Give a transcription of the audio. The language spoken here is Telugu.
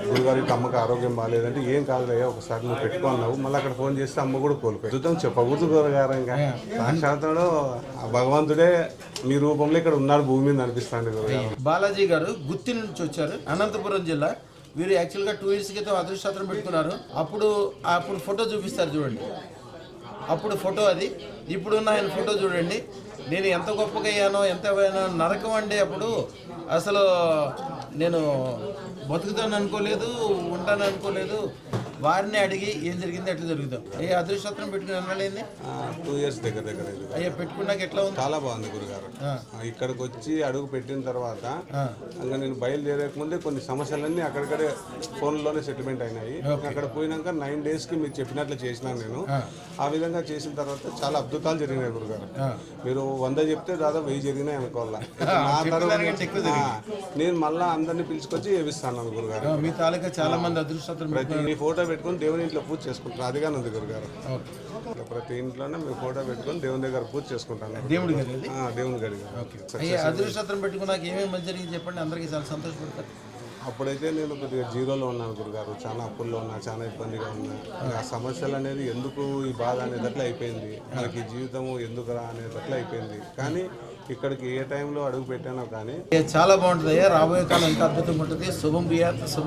గురుగారి అమ్మకి ఆరోగ్యం బాగాలేదంటే ఏం కాదులయ్యా ఒకసారి నువ్వు పెట్టుకున్నావు, మళ్ళీ అక్కడ ఫోన్ చేస్తే అమ్మ కూడా కోల్పోయి చూద్దాం చెప్పకూడదు గురుగారు. ఇంకా సాక్షాత్తుడు ఆ భగవంతుడే మీ రూపంలో ఇక్కడ ఉన్నాడు భూమి మీద అనిపిస్తాండి గురుగారు. బాలాజీ గారు గుత్తి నుంచి వచ్చారు, అనంతపురం జిల్లా. వీరు యాక్చువల్గా 2 years క్రితం అదృష్టం పెట్టుకున్నారు. అప్పుడు ఫోటో చూపిస్తారు చూడండి, అప్పుడు ఫోటో అది. ఇప్పుడున్న ఆయన ఫోటో చూడండి. నేను ఎంత గొప్పగా అయ్యానో, ఎంత నరకం అండి. అప్పుడు అసలు నేను బతుకుతాను అనుకోలేదు, ఉంటాను అనుకోలేదు. వారిని అడిగి ఏం జరిగింది ఎట్లా జరుగుతాం. ఏ అదృష్టం పెట్టుకుని అన్నాడేంది 2 years దగ్గర అయ్యా పెట్టుకున్నాక ఎట్లా ఉంది? చాలా బాగుంది గురుగారు. ఇక్కడికి వచ్చి అడుగు పెట్టిన తర్వాత ఇంకా నేను బయలుదేరక ముందే కొన్ని సమస్యలన్నీ అక్కడికడే ఫోన్లోనే సెటిల్మెంట్ అయినాయి. అక్కడ పోయినాక 9 daysకి మీరు చెప్పినట్లు చేసినాను నేను. ఆ విధంగా చేసిన తర్వాత చాలా అద్భుతాలు జరిగినాయి గురుగారు. మీరు 100 చెప్తే దాదాపు 1000 జరిగినాయి అనుకోవాలా. నా తర్వాత నేను మళ్ళీ అందరినీ పిలుచుకొచ్చి ఏవిస్తాను గురుగారు. మీ తాలూకా చాలా మంది అదృష్టం ప్రతి ఫోటో పెట్టుకొని దేవుని ఇంట్లో పూజ చేసుకుంటాను. అదిగానే ఉంది గురుగారు. ప్రతి ఇంట్లోనే మేము ఫోటో పెట్టుకొని దేవుని దగ్గర పూజ చేసుకుంటాను. దేవుడి గారు దేవుని గడి అదృష్టం పెట్టుకున్నాక ఏమేమి మంచి జరిగింది చెప్పండి, అందరికీ చాలా సంతోషపడతారు. అప్పుడైతే నేను కొద్దిగా జీరోలో ఉన్నాను గురుగారు, చాలా అప్పుల్లో ఉన్నా, చాలా ఇబ్బందిగా ఉన్నా. ఆ సమస్యలు అనేది ఎందుకు ఈ బాధ అనేటట్లు అయిపోయింది, మనకి జీవితం ఎందుకురా అనేటట్లు అయిపోయింది. కానీ ఇక్కడికి ఏ టైంలో అడుగు పెట్టానో కానీ చాలా బాగుంటుంది. రాబోయే కాలం ఇంకా అద్భుతంగా ఉంటుంది. శుభం బియా శుభం.